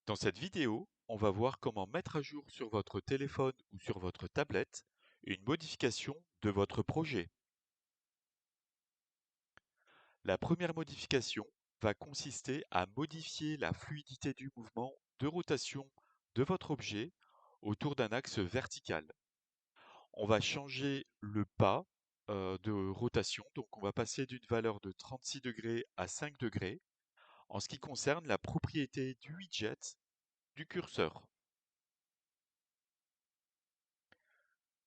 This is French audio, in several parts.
Dans cette vidéo, on va voir comment mettre à jour sur votre téléphone ou sur votre tablette une modification de votre projet. La première modification va consister à modifier la fluidité du mouvement de rotation de votre objet autour d'un axe vertical. On va changer le pas de rotation, donc on va passer d'une valeur de 36 degrés à 5 degrés en ce qui concerne la propriété du widget du curseur.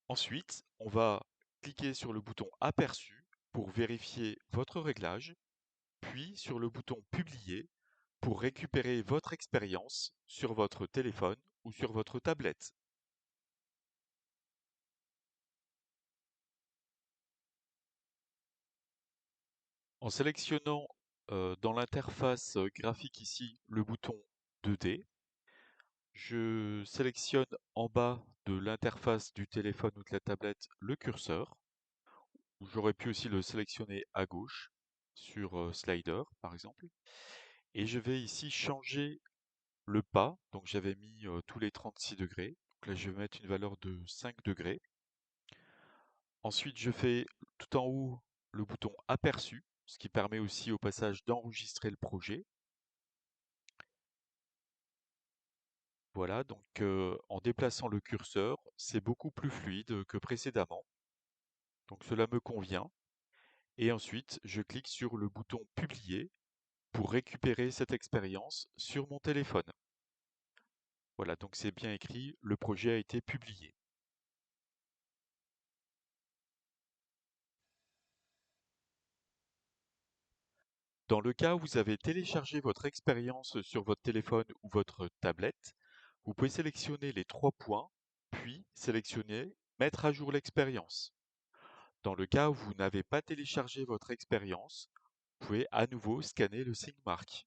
Ensuite, on va cliquer sur le bouton Aperçu pour vérifier votre réglage, puis sur le bouton Publier pour récupérer votre expérience sur votre téléphone ou sur votre tablette. En sélectionnant dans l'interface graphique ici le bouton 2D, je sélectionne en bas de l'interface du téléphone ou de la tablette le curseur. J'aurais pu aussi le sélectionner à gauche sur Slider par exemple. Et je vais ici changer le pas. Donc j'avais mis tous les 36 degrés. Donc là je vais mettre une valeur de 5 degrés. Ensuite je fais tout en haut le bouton Aperçu, ce qui permet aussi au passage d'enregistrer le projet. Voilà, donc en déplaçant le curseur, c'est beaucoup plus fluide que précédemment. Donc cela me convient. Et ensuite, je clique sur le bouton Publier pour récupérer cette expérience sur mon téléphone. Voilà, donc c'est bien écrit, le projet a été publié. Dans le cas où vous avez téléchargé votre expérience sur votre téléphone ou votre tablette, vous pouvez sélectionner les 3 points, puis sélectionner Mettre à jour l'expérience. Dans le cas où vous n'avez pas téléchargé votre expérience, vous pouvez à nouveau scanner le signe marque.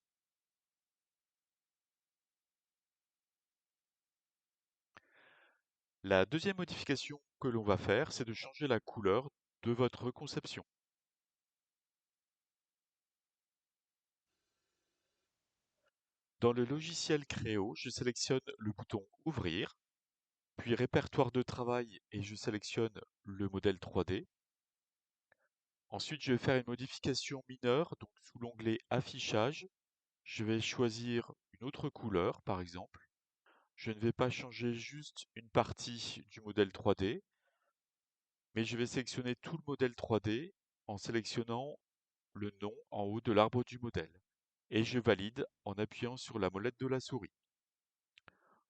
La deuxième modification que l'on va faire, c'est de changer la couleur de votre conception. Dans le logiciel Créo, je sélectionne le bouton Ouvrir, puis Répertoire de travail et je sélectionne le modèle 3D. Ensuite, je vais faire une modification mineure, donc sous l'onglet Affichage, je vais choisir une autre couleur, par exemple. Je ne vais pas changer juste une partie du modèle 3D, mais je vais sélectionner tout le modèle 3D en sélectionnant le nom en haut de l'arbre du modèle. Et je valide en appuyant sur la molette de la souris.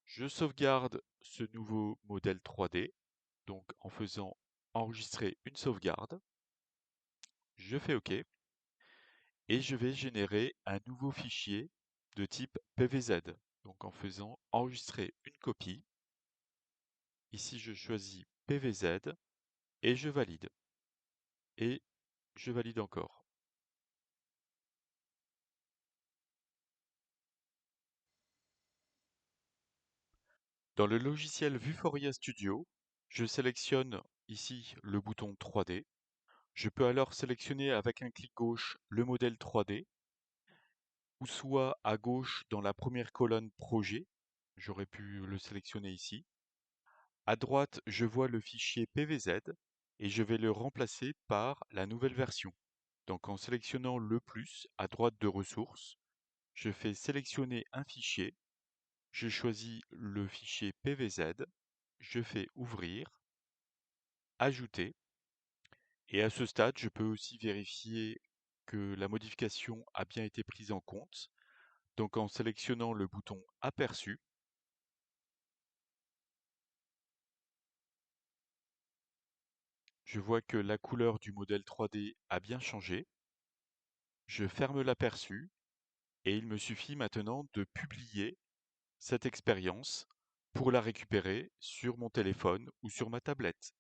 Je sauvegarde ce nouveau modèle 3D, donc en faisant enregistrer une sauvegarde. Je fais OK. Et je vais générer un nouveau fichier de type PVZ. Donc en faisant enregistrer une copie, ici je choisis PVZ et je valide. Et je valide encore. Dans le logiciel Vuforia Studio, je sélectionne ici le bouton 3D. Je peux alors sélectionner avec un clic gauche le modèle 3D, ou soit à gauche dans la première colonne Projet. J'aurais pu le sélectionner ici. À droite, je vois le fichier PVZ et je vais le remplacer par la nouvelle version. Donc en sélectionnant le plus à droite de ressources, je fais sélectionner un fichier, je choisis le fichier PVZ, je fais ouvrir, ajouter, et à ce stade, je peux aussi vérifier que la modification a bien été prise en compte. Donc en sélectionnant le bouton Aperçu, je vois que la couleur du modèle 3D a bien changé. Je ferme l'aperçu et il me suffit maintenant de publier cette expérience pour la récupérer sur mon téléphone ou sur ma tablette.